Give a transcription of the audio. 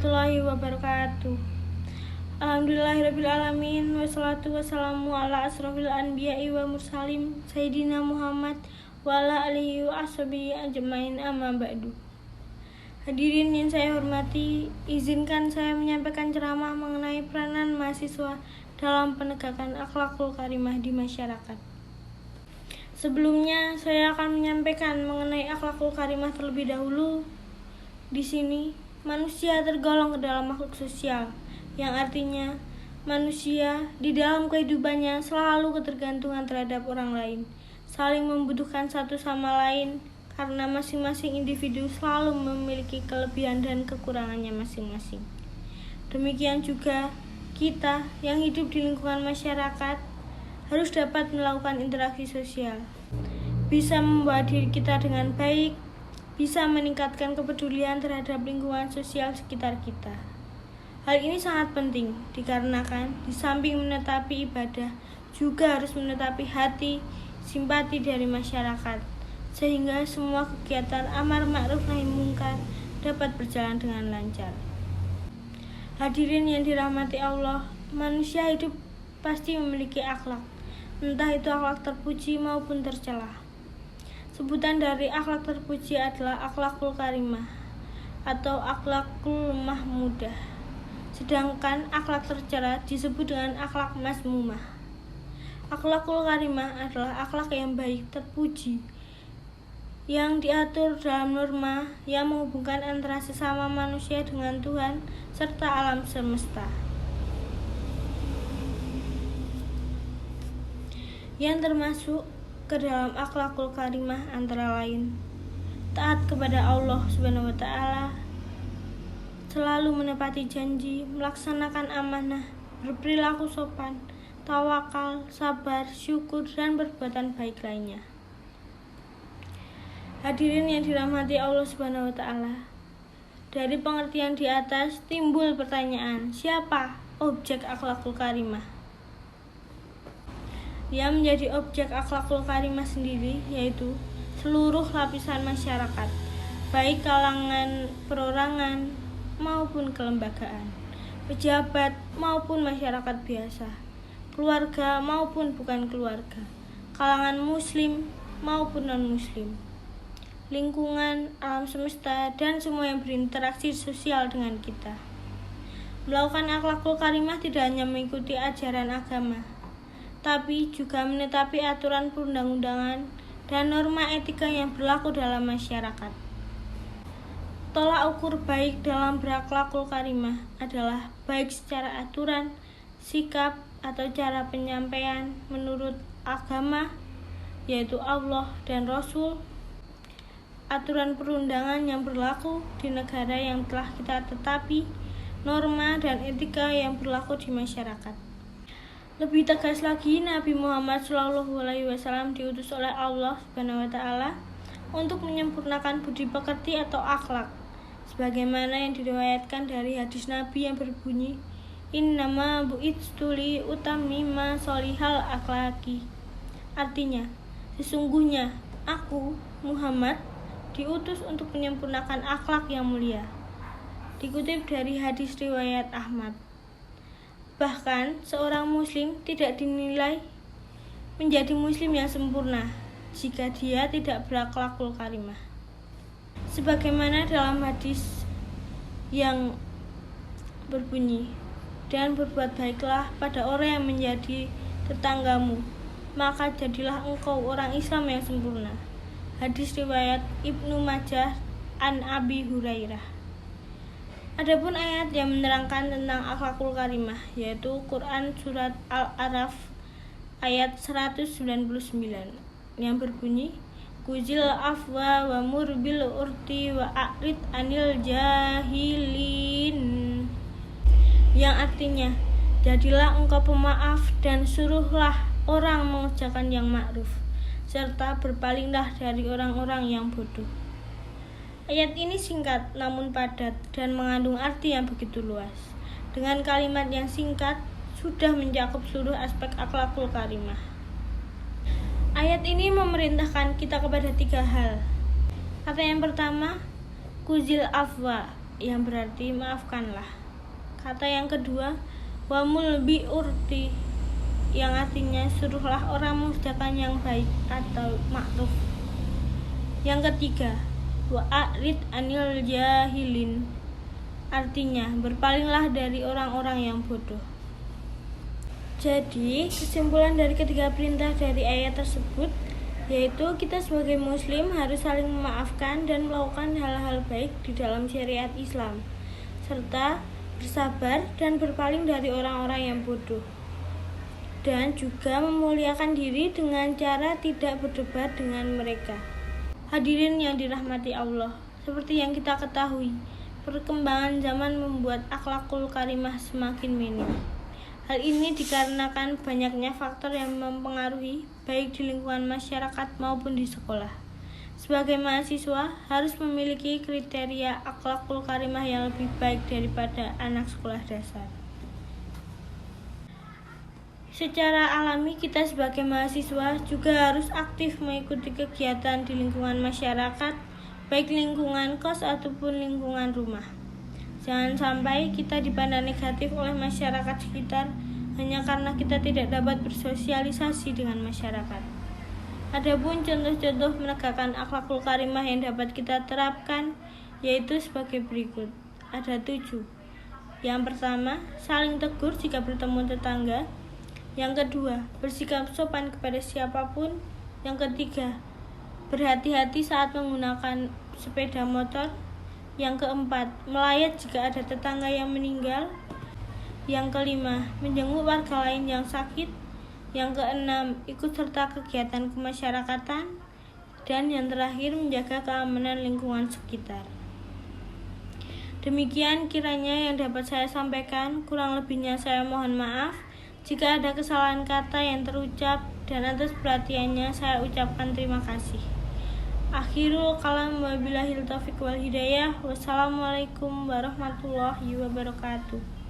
warahmatullahi wabarakatuh. Alhamdulillahirrabbilalamin. Wassalatu wassalamu ala asrofil anbiya'i wa mursalim Sayyidina Muhammad wa ala alihi wa ashabihi ajmain amma ba'du. Hadirin yang saya hormati, izinkan saya menyampaikan ceramah mengenai peranan mahasiswa dalam penegakan akhlakul karimah di masyarakat. Sebelumnya, saya akan menyampaikan mengenai akhlakul karimah terlebih dahulu. Di sini, manusia tergolong ke dalam makhluk sosial, yang artinya manusia di dalam kehidupannya selalu ketergantungan terhadap orang lain, saling membutuhkan satu sama lain, karena masing-masing individu selalu memiliki kelebihan dan kekurangannya masing-masing. Demikian juga kita yang hidup di lingkungan masyarakat harus dapat melakukan interaksi sosial, bisa membawa diri kita dengan baik, bisa meningkatkan kepedulian terhadap lingkungan sosial sekitar kita. Hal ini sangat penting dikarenakan di samping menetapi ibadah, juga harus menetapi hati, simpati dari masyarakat, sehingga semua kegiatan amar ma'ruf nahi mungkar dapat berjalan dengan lancar. Hadirin yang dirahmati Allah, manusia hidup pasti memiliki akhlak, entah itu akhlak terpuji maupun tercela. Sebutan dari akhlak terpuji adalah akhlakul karimah atau akhlakul mahmudah, sedangkan akhlak tercela disebut dengan akhlak mazmumah. Akhlakul karimah adalah akhlak yang baik, terpuji, yang diatur dalam norma yang menghubungkan antara sesama manusia dengan Tuhan serta alam semesta. Yang termasuk ke dalam akhlakul karimah antara lain taat kepada Allah Subhanahu wa taala, selalu menepati janji, melaksanakan amanah, berperilaku sopan, tawakal, sabar, syukur, dan perbuatan baik lainnya. Hadirin yang dirahmati Allah Subhanahu wa taala, dari pengertian di atas timbul pertanyaan, siapa objek akhlakul karimah? Yang menjadi objek akhlakul karimah sendiri yaitu seluruh lapisan masyarakat, baik kalangan perorangan maupun kelembagaan, pejabat maupun masyarakat biasa, keluarga maupun bukan keluarga, kalangan muslim maupun non-muslim, lingkungan, alam semesta, dan semua yang berinteraksi sosial dengan kita. Melakukan akhlakul karimah tidak hanya mengikuti ajaran agama, tapi juga menetapi aturan perundang-undangan dan norma etika yang berlaku dalam masyarakat. Tolak ukur baik dalam berakhlakul karimah adalah baik secara aturan, sikap, atau cara penyampaian menurut agama, yaitu Allah dan Rasul, aturan perundangan yang berlaku di negara yang telah kita tetapi, norma dan etika yang berlaku di masyarakat. Lebih tegas lagi, Nabi Muhammad SAW diutus oleh Allah Subhanahu wa taala untuk menyempurnakan budi pekerti atau akhlak, sebagaimana yang diriwayatkan dari hadis Nabi yang berbunyi, Innama bu'itstu li utammima sholihal akhlaqi. Artinya, sesungguhnya aku, Muhammad, diutus untuk menyempurnakan akhlak yang mulia. Dikutip dari hadis riwayat Ahmad. Bahkan, seorang muslim tidak dinilai menjadi muslim yang sempurna jika dia tidak berakhlakul karimah. Sebagaimana dalam hadis yang berbunyi, dan berbuat baiklah pada orang yang menjadi tetanggamu, maka jadilah engkau orang Islam yang sempurna. Hadis riwayat Ibnu Majah an Abi Hurairah. Adapun ayat yang menerangkan tentang akhlakul karimah yaitu Quran surat Al-A'raf ayat 199 yang berbunyi, Kuzil afwa wa murbil urti wa a'rid anil jahilin, yang artinya, jadilah engkau pemaaf dan suruhlah orang mengerjakan yang ma'ruf, serta berpalinglah dari orang-orang yang bodoh. Ayat ini singkat namun padat dan mengandung arti yang begitu luas. Dengan kalimat yang singkat, sudah mencakup seluruh aspek akhlakul karimah. Ayat ini memerintahkan kita kepada 3 hal. Kata yang pertama, kuzil afwa, yang berarti maafkanlah. Kata yang kedua, wamul bi urti, yang artinya suruhlah orang mengerjakan yang baik atau ma'ruf. Yang ketiga, wa'arid anil jahilin, artinya berpalinglah dari orang-orang yang bodoh. Jadi, kesimpulan dari ketiga perintah dari ayat tersebut yaitu kita sebagai muslim harus saling memaafkan dan melakukan hal-hal baik di dalam syariat Islam, serta bersabar dan berpaling dari orang-orang yang bodoh, dan juga memuliakan diri dengan cara tidak berdebat dengan mereka. Hadirin yang dirahmati Allah, seperti yang kita ketahui, perkembangan zaman membuat akhlakul karimah semakin minim. Hal ini dikarenakan banyaknya faktor yang mempengaruhi baik di lingkungan masyarakat maupun di sekolah. Sebagai mahasiswa harus memiliki kriteria akhlakul karimah yang lebih baik daripada anak sekolah dasar. Secara alami kita sebagai mahasiswa juga harus aktif mengikuti kegiatan di lingkungan masyarakat, baik lingkungan kos ataupun lingkungan rumah. Jangan sampai kita dipandang negatif oleh masyarakat sekitar hanya karena kita tidak dapat bersosialisasi dengan masyarakat. Adapun contoh-contoh menegakkan akhlakul karimah yang dapat kita terapkan yaitu sebagai berikut. Ada 7. Yang pertama, saling tegur jika bertemu tetangga. Yang kedua, bersikap sopan kepada siapapun. Yang ketiga, berhati-hati saat menggunakan sepeda motor. Yang keempat, melayat jika ada tetangga yang meninggal. Yang kelima, menjenguk warga lain yang sakit. Yang keenam, ikut serta kegiatan kemasyarakatan. Dan yang terakhir, menjaga keamanan lingkungan sekitar. Demikian kiranya yang dapat saya sampaikan, kurang lebihnya saya mohon maaf. Jika ada kesalahan kata yang terucap dan atas perhatiannya saya ucapkan terima kasih. Akhirul kalam wabillahil taufiq wal hidayah. Wassalamualaikum warahmatullahi wabarakatuh.